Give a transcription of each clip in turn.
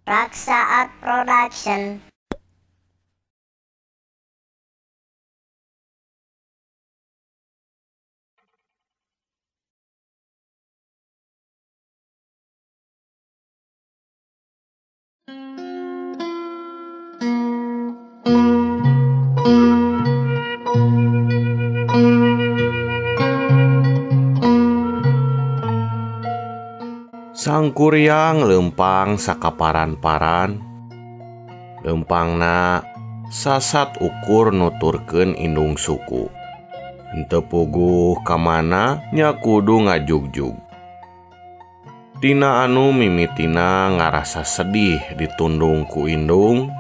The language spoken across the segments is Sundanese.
Raksa Art Production. Sangkuriang lempang sakaparan-paran, lempangna sasat ukur nuturkeun indung suku. Henteu puguh kamana nya kudu ngajugjug. Tina anu mimitina ngarasa sedih ditundung ku indung,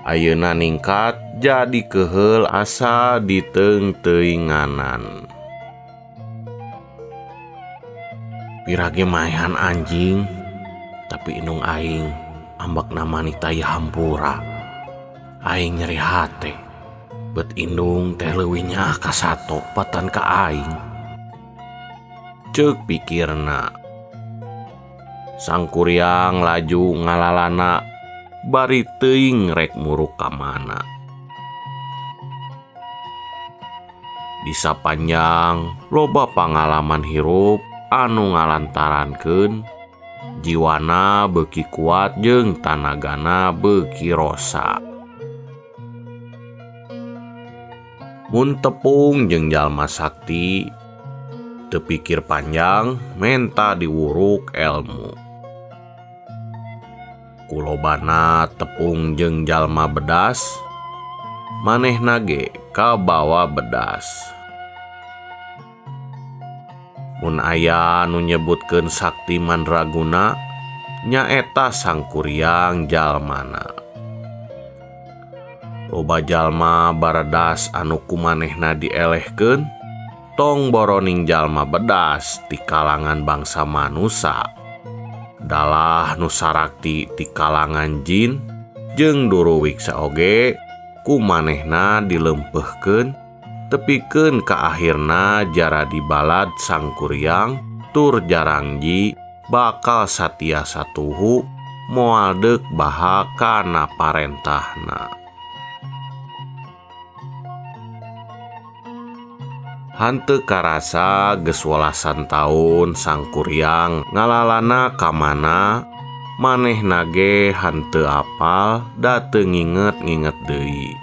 ayeuna ningkat jadi keheul asa diteung-teuinganan. Pirage maehan anjing, tapi indung aing ambak namani taya hampura. Aing nyeri hate, bet indung teh leuwih nyaah ka sato patan ka aing. Ceuk pikirna. Sangkuriang laju ngalalana bari teuing rek muruk ka mana. Di sapanjang loba pangalaman hirup anu ngalantarankeun jiwana beuki kuat jeung tanagana beuki rosa. Mun tepung jeung jalma sakti teu pikir panjang menta diwuruk elmu. Kulobana tepung jeung jalma bedas manehna ge kabawa bedas. Mun aya nu nyebutkeun sakti mandraguna nyaeta Sangkuriang jalmana. Loba jalma baredas anu kumanehna dielehkeun tong boroning jalma bedas ti kalangan bangsa manusa. Dalah nu sarakti ti kalangan jin jeung duruwiksa oge kumanehna dilempeuhkeun tepikeun ka akhirna jara dibalad Sangkuriang tur jarangji bakal satia satuhu moal deuk baha kana parentahna. Hanteu karasa geus 18 taun Sangkuriang ngalalana ka mana, manehna ge hanteu apal da teu nginget-nginget deui.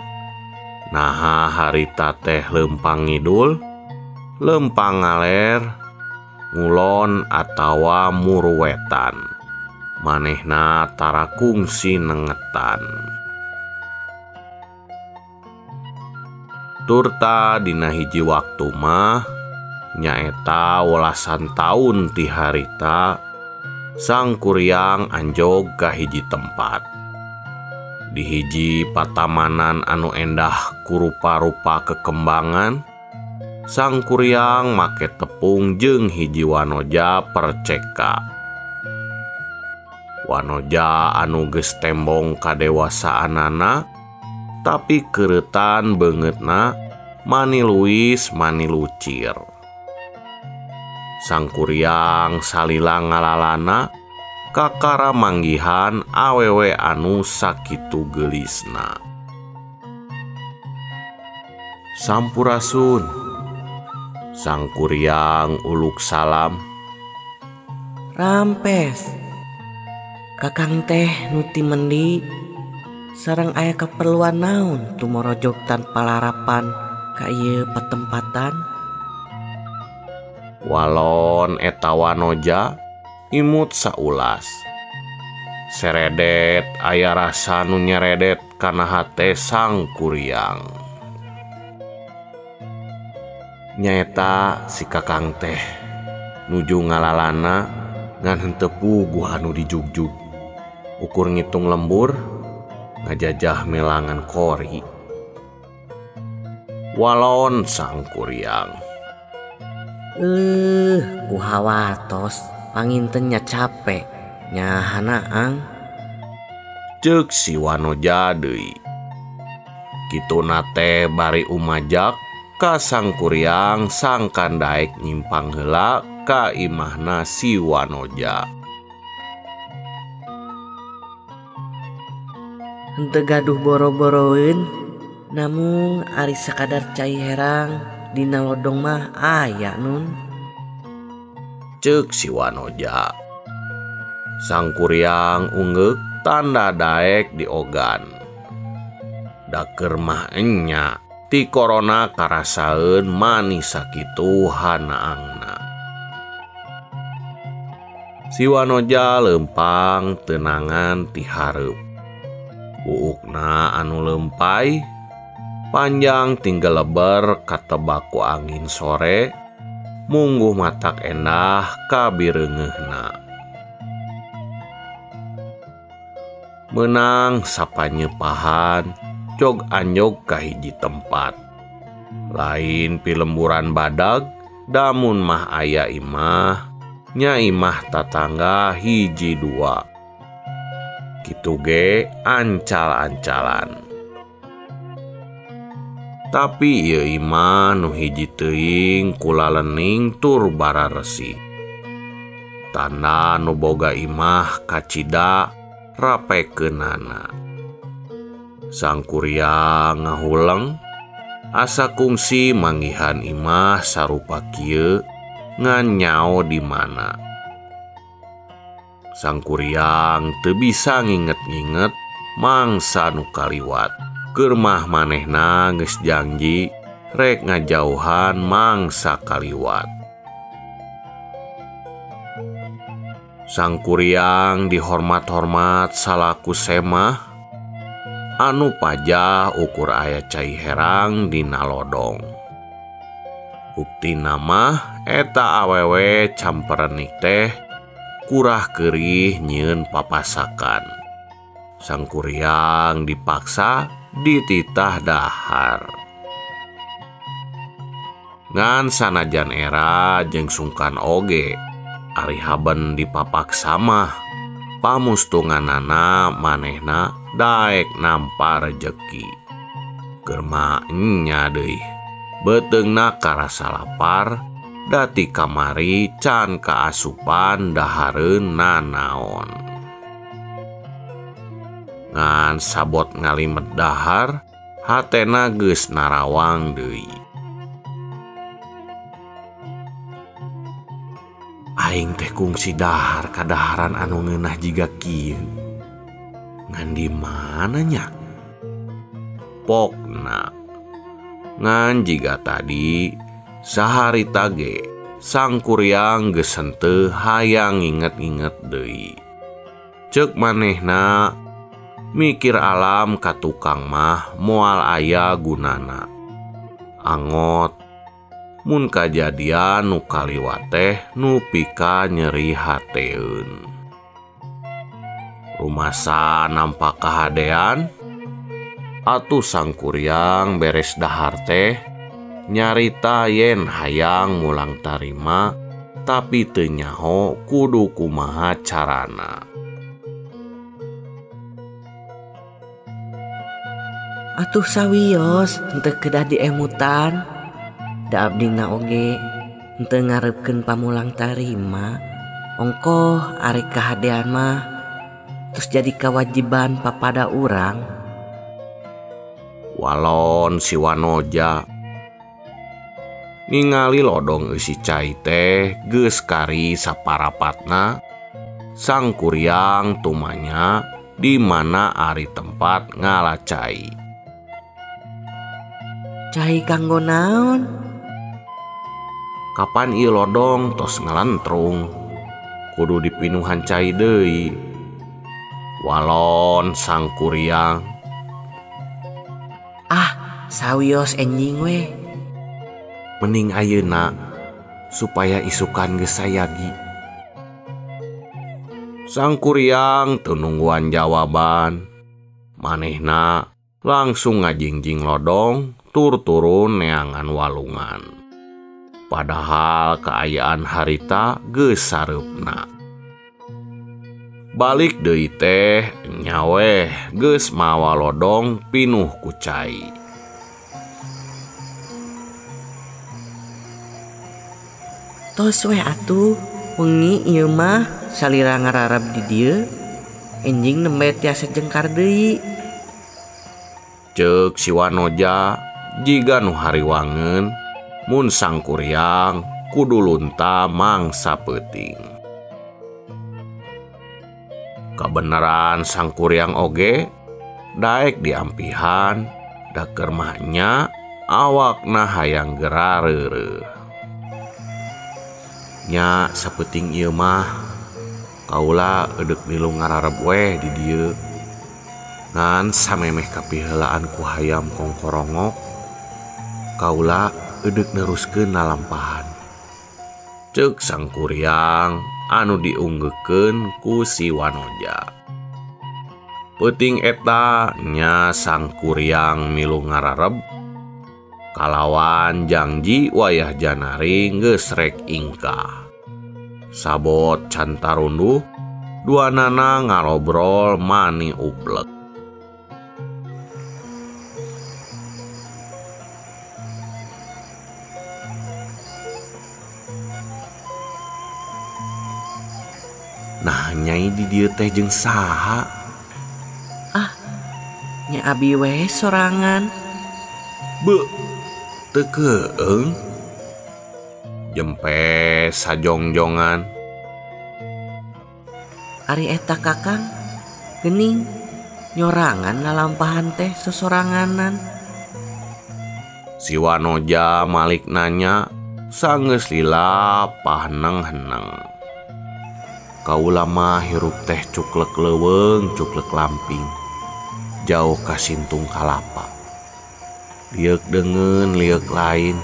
Naha harita teh lempang ngidul, lempang ngaler, ngulon atawa muruwetan. Manehna tara kungsi nengetan. Turta dina hiji waktu mah nyaeta 18 taun ti harita Sangkuriang anjog ka hiji tempat. Di hiji patamanan anu endah kurupa-rupa kekembangan, Sangkuriang make tepung jeung hiji wanoja perceka. Wanoja anu geus tembong kadewasaanana, tapi keuretan beungeutna mani luis mani lucir. Sangkuriang salila ngalalana kakara manggihan awewe anu sakitu geulisna. Sampurasun. Sangkuriang uluk salam. Rampes, kakang teh nuti mendi sareng aya keperluan naon tumorojog tanpa larapan ka ieu patempatan? Walon eta wanoja imut saulas. Seredet aya rasa nu nyeredet kana hate Sangkuriang. Nyaeta si kakang teh nuju ngalalana ngan henteu puguh anu dijugjug. Ukur ngitung lembur ngajajah melangan kori. Walon Sangkuriang. Kuhawatos pangintennya capek nyahana ang. Ceuk si wanoja deui. Kituna teh bari umajak ka Sangkuriang sangkan daek nyimpang heula ka imahna si wanoja. henteu gaduh boro-boroeun, namun ari sakadar cai herang dina lodong mah aya Nun. Ceuk si Wanoja. Sang kuryang ungeuk tanda daek di ogan. Daker mah enya ti korona karasaeun manis sakitu hanaangna. Si Wanoja lempang tenangan ti hareup. Buukna anu lempay panjang tinggal leber katebak ku angin sore, mungguh matak endah kabireungeunna. Menang sapanyepahan jog anjog ka hiji tempat. Lain pilemburan badag, damun mah aya imah, nya imah tatangga hiji dua. Kitu ge ancal-ancalan. Tapi ieu imah nu hiji teuing kulalening tur bararesi. Tanda nu boga imah kacida rapekeunana. Sang kuryang ngahuleng asa kungsi manggihan imah sarupa kieu ngan nyao di mana. Sang kuryang teu bisa nginget-nginget mangsa nu kaliwat. Keur mah manehna geus janji rek ngajauhan mangsa kaliwat. Sang kuryang dihormat-hormat salaku semah anu pajah ukur aya cai herang dina lodong. Buktina mah eta awewe camperenik teh kurah keurih nyieun papasakan. Sang kuryang dipaksa dititah dahar. Ngan sanajan era jeung sungkan oge ari haben dipapaksa mah pamustunganana manehna daek nampa rejeki. Keur mah enya deui beuteungna karasa lapar dati kamari can kaasupan dahareun nanaon. Ngan sabot ngalimet dahar hatena geus narawang deui. Aing teh kungsi dahar kadaharan anu ngeunah jiga kieu. Ngan di mana nya? Pokna ngan jiga tadi saharita ge sang kuryang geus henteu hayang inget-inget deui. Ceuk manehna mikir alam ka tukang mah moal aya gunana. Angot mun kajadian nu kaliwat teh nu pika nyeri hateun. Rumasa nampak kahadean atuh sang kuryang beres dahar teh nyarita yen hayang mulang tarima tapi teu nyaho kudu kumaha carana. Atuh sawios henteu kedah diemutan. Da abdina oge henteu ngarepkeun pamulang tarima. Ongkoh ari kahadean mah terus jadi kewajiban papada urang. Walon si Wanoja ningali lodong eusi cai teh geus kari saparapatna. Sang kuryang tumanya di mana ari tempat ngalacai. Cai kanggo naon? Kapan ieu lodong tos ngalentrung? Kudu dipinuhan cai deui. Walon sang kuryang. Sawios enjing we. Mending ayeuna supaya isukan geus sayagi. Sang kuryang teu nungguan jawaban. Manehna langsung ngajingjing lodong tur turun neangan walungan. Padahal keayaan harita geus sareupna. Balik deui teh nyaweh geus mawa lodong pinuh ku cai. Tos we atuh wengi ieu mah salira ngararab di dieu. Enjing nembe tiasa jengkar deui. Ceuk si Wanoja jiga nu hariwangeun mun sangkuriang kudu lunta mangsa peuting. Kabeneran sangkuriang oge daek diampihan da keur mahnya awakna hayang gerareureuh. Nya sapeuting ieu mah kaula eudeup milu ngarareb we di dieu. Ngan samemeh kapiheulaan ku hayam kongkorongok, kaula eudeup neruskeun lalampahan. Ceuk sangkuriang anu diunggeukeun ku si Wanoja. Peuting eta nya sangkuriang milu ngarareb, kalawan janji wayah janari geus rek ingkah. Sabot can tarunduh, duanana ngarobrol mani uplek. Nah nyai di dieu teh jeung saha? Nya abi we sorangan. Beuh, teu keung. Jempe sajongjongan. Ari eta kakang geuning nyorangan lalampahan teh sosoranganan. Si Wanoja malik nanya sanggeus lila paheneng-heneng. Kaula mah hirup teh cuklek leuweung cuklek lamping, jauh ka sintung kalapa. Liek dengeun liek lain,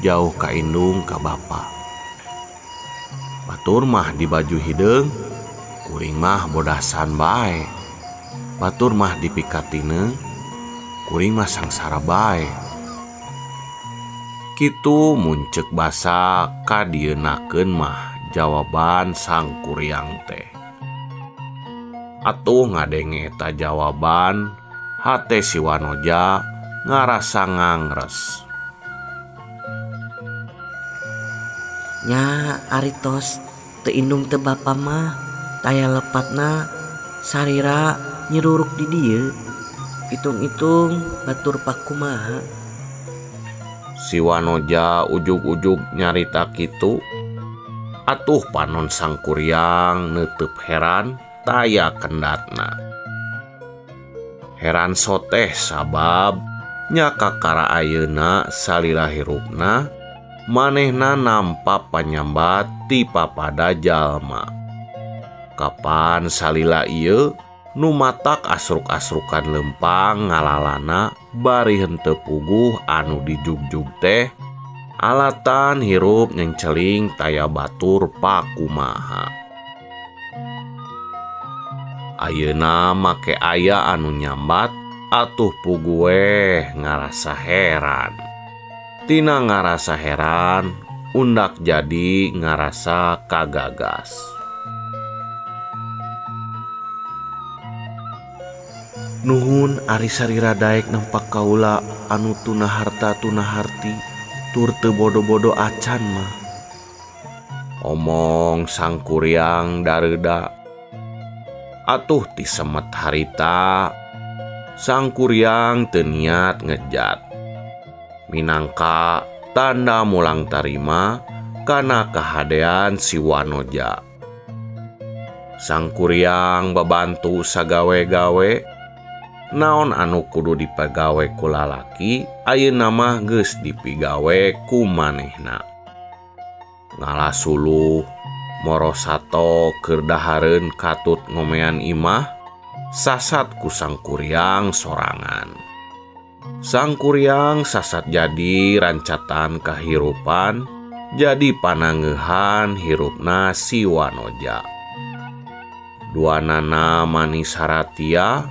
jauh ka indung ka bapa. Batur mah di baju hideung, kuring mah bodasan bae. Batur mah di pikatineung, kuring mah sangsara bae. Kitu muncek basa kadienakeun mah jawaban sangkuriang teh. Atuh ngadenge eta jawaban, hate si Wanoja ngarasa ngangres. Nya aritos teu indung teu bapa mah taya lepatna sarira nyeruruk di dieu. Itung-itung batur pakumaha. Si Wanoja ujug-ujug nyarita kitu. Atuh panon sangkuriang neuteub heran taya kendatna. Heran soteh sabab nya kakara ayeuna salila hirupna manehna nampa panyambat ti papada jalma. Kapan salila ieu nu matak asruk-asrukan lempang ngalalana bari henteu puguh anu dijugjug teh alatan hirup nyenceling taya batur pakumaha. Ayeuna make aya anu nyambat atuh puguh we ngarasa heran. Tina ngarasa heran undak jadi ngarasa kagagas. Nuhun ari sarira daek nampak kaula anu tuna harta tuna harti. Tur teu bodo-bodo acan mah. Omong sangkuriang dareuda. Atuh ti semet harita sangkuriang teu niat ngejat. Minangka tanda mulang tarima kana kahadean si Wanoja. Sangkuriang babantu sagawe-gawe. Naon anu kudu dipagawe ku lalaki ayeuna mah geus dipigawe ku manehna. Ngalasuluh moro sato keur dahareun katut ngomean imah sasat ku sangkuriang sorangan. Sangkuriang sasat jadi rancatan kahirupan, jadi panangeuhan hirupna si Wanoja. Duanana manis haratia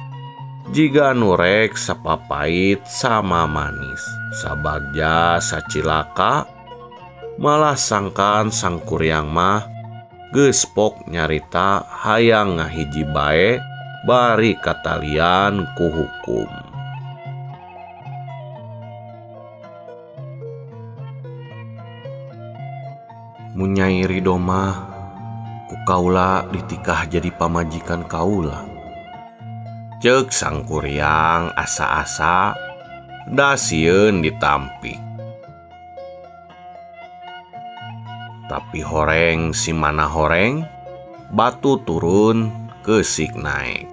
jiga nurek sapapait sama manis, sabagja sacilaka, malah sangkan sangkuriang mah geus pok nyarita hayang ngahiji bae bari katalian ku hukum. Mun Nyai Ridho mah ku kaula ditikah jadi pamajikan kaula. Ceuk sang kuryang asa-asa da sieun ditampik. Tapi horeng si mana horeng batu turun keusik naik.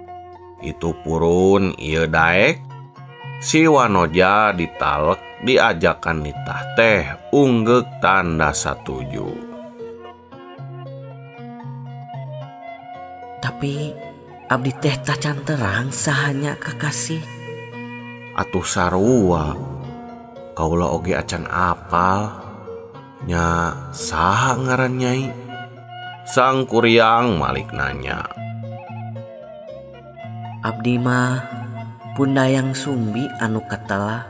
Itu purun ieu daek si wanoja ditalek diajakan nitah teh unggek tanda satuju. Tapi abdi teh tacan terang sahanya kakasih. Atuh sarua kaula oge acan apal nya saha ngaran Nyai? Sang kuryang malik nanya. Abdi mah Pundayang Sumbi anu katelah.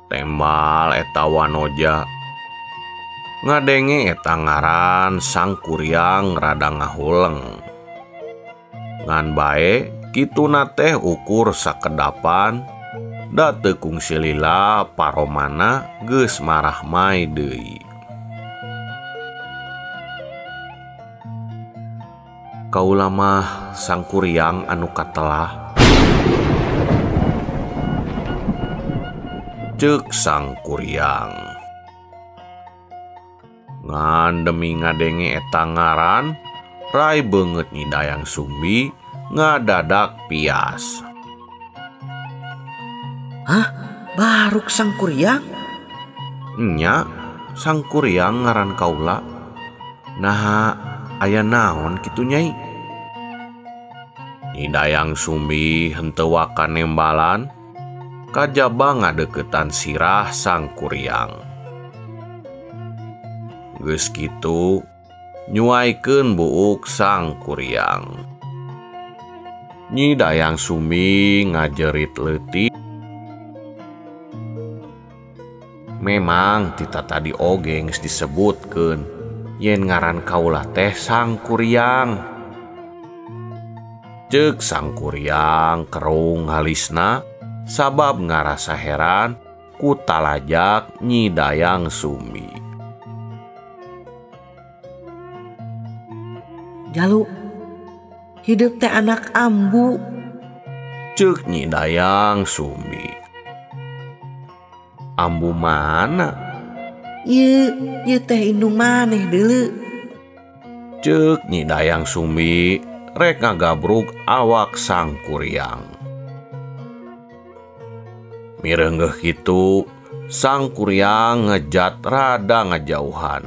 Tembal eta wanoja. Ngadenge eta ngaran sang kuryang rada ngahuleng. Ngan bae kituna teh ukur sakedapan da teu kungsi lila paromana geus marah mai deui. Kaula mah sang kuryang anu katelah. Ceuk sang kuryang. Ngan demi ngadenge eta ngaran, rai beungeut Nyi Dayang Sumbi ngadadak pias. Hah? Baruk sang kuryang? Nya, sang kuryang ngaran kaula. Nah, aya naon kitu Nyai? Nyi Dayang Sumbi henteu wakan nembalan, kajaba ngadeukeutan sirah sang kuryang. Geus kitu, nyuaikeun buuk sang kuryang. Nyi Dayang Sumbi ngajerit leutik. Memang tita tadi oge geus disebutkeun yen ngaran kaula teh sang kuryang. Ceuk sang kuryang kerung halisna sabab ngarasa heran ku talajak Nyi Dayang Sumbi. Jalu, hidup teh anak ambu. Ceuk Nyi Dayang Sumbi. Ambu mana? Ieu teh indung maneh deuleu. Ceuk Nyi Dayang Sumbi rek ngagabruk awak sang kuryang. Mireunggeuh kitu, sang kuryang ngejat rada ngajauhan.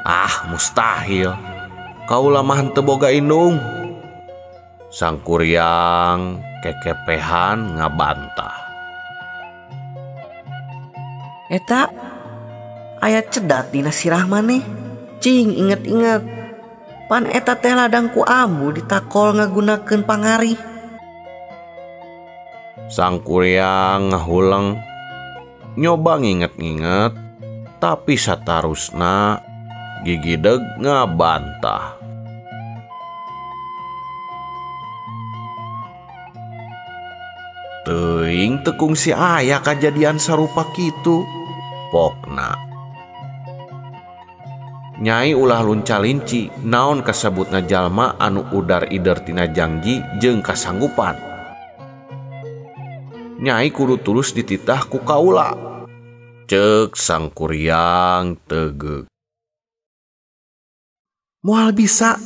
Ah, mustahil. Kaula mah henteu boga indung. Sang kuryang kekepehan ngabantah. Eta aya cedat dina sirah maneh. Cing inget-inget. Pan eta teh ladang ku ambu ditakol ngagunakeun pangarih. Sang kuryang ngahuleng nyoba nginget-nginget, tapi satarusna gigi deg ngabantah. Teuing tekung si aya kajadian sarupa kitu, pokna. Nyai ulah lunca-linci naon kasebutna jalma anu udar ider tina janji jeung kasanggupan. Nyai kudu tulus dititah ku kaula. Ceuk sang kuryang tegeuk. Moal bisa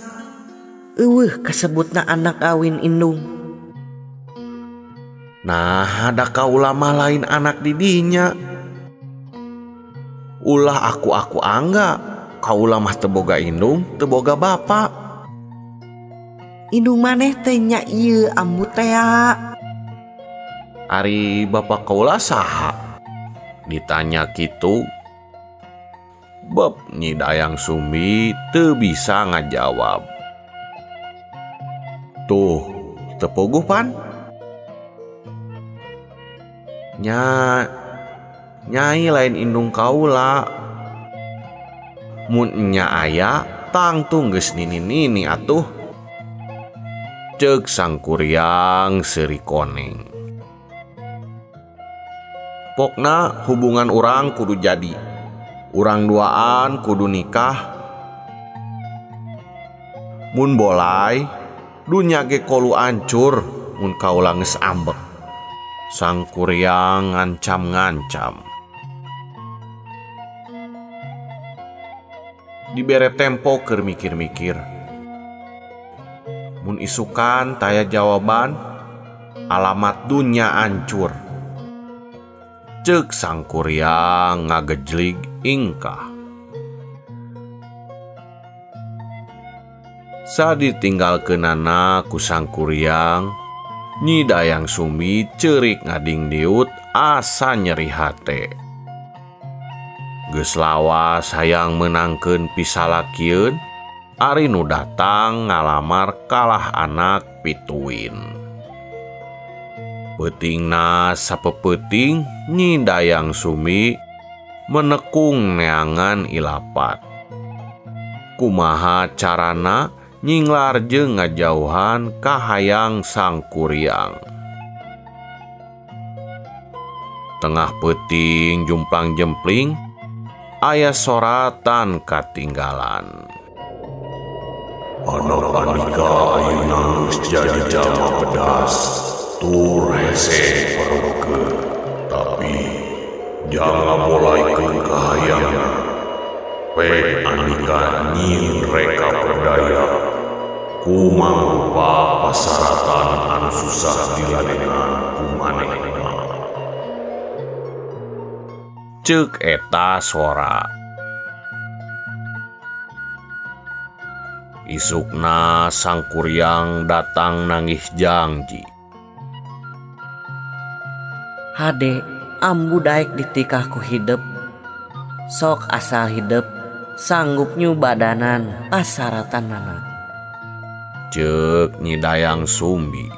eueuh kasebutna anak awin indung. Nah, ada kaula mah lain anak didinya. Ulah aku angga, kaula mah teu boga indung, teu boga bapa. Indung maneh teh nya ieu ambu tea. Ari bapa kaula saha? Ditanya kitu, bab Nyi Dayang Sumbi teu bisa ngajawab. Tuh, teu poguh pan? Nyai lain indung kaula. Mun nya aya tangtung geus nini-nini atuh. Ceuk sang kuryang seuri koneng. Pokna hubungan urang kudu jadi. Urang duaan kudu nikah. Mun bolai dunya ge kolu ancur mun kaula geus ambek. Sang kuryang ngancam-ngancam. Dibere tempo keur mikir-mikir. Mun isukan taya jawaban, alamat dunya ancur. Ceuk sang kuryang ngagejlig ingkah. Saditinggalkeunana ku sang kuryang, Nyi Dayang Sumbi ceurik ngadingdiut asa nyeri hate. Geus lawas hayang menangkeun pisalakieun, ari nu datang ngalamar kalah anak pituin. Peutingna sapepeuting Nyi Dayang Sumbi menekung neangan ilapat. Kumaha carana nyinglar jeung ngajauhan ka hayang sang kuryang. Tengah peuting jumplang jempling aya soratan katinggalan. Anak Andika ayeuna geus jadi jalma pedas, tur hese pereukeun, tapi jangan ngabolaikeun ka hayangna. Pek Andika nyieun reka berdaya, kumaha rupa pasaratan anu susah diladenan ku manehna. Ceuk eta sora. Isukna sang kuryang datang nangih janji. Hade, ambu daek ditikah ku hidup. Sok asal hidup, sanggup nyubadanan pasaratanana. Ceuk Nyi Dayang Sumbi.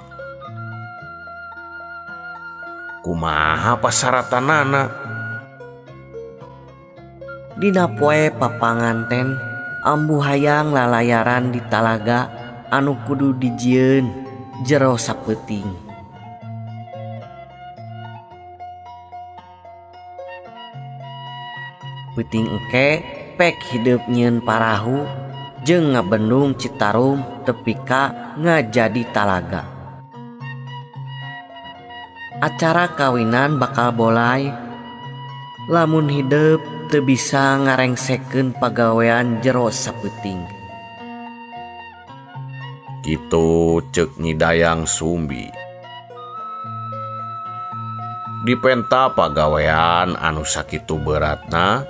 Kumaha pasaratanana? Dina poe papanganten, ambu hayang lalayaran di talaga anu kudu dijieun jero sapeuting. Peuting engke pek hidup nyieun parahu jeung ngabendung Citarum tepi ka ngajadi talaga. Acara kawinan bakal bolai lamun hidup teu bisa ngarengsekeun pagawean jero sapeuting. Kitu ceuk Nyi Dayang Sumbi. Dipenta pagawean anu sakitu beratna,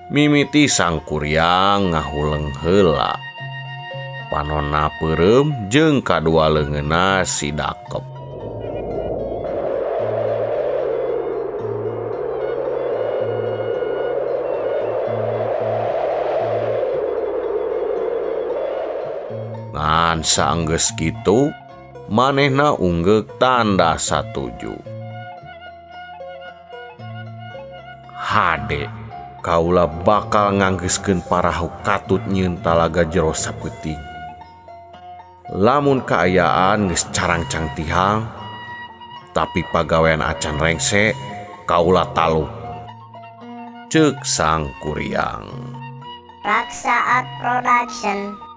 mimiti sang kuryang ngahuleng heula. Panonna peureum jeung kadua leungeunna sidakep. Ngan saenggeus kitu, manehna unggeuk tanda satuju. Hade, kaula bakal nganggeuskeun parahu katut nyieun talaga jero sapeuting. Lamun kaayaan geus carang-cang tihang, tapi pagawean acan rengse, kaula taluh. Ceuk sang kuryang. Raksa Art Production.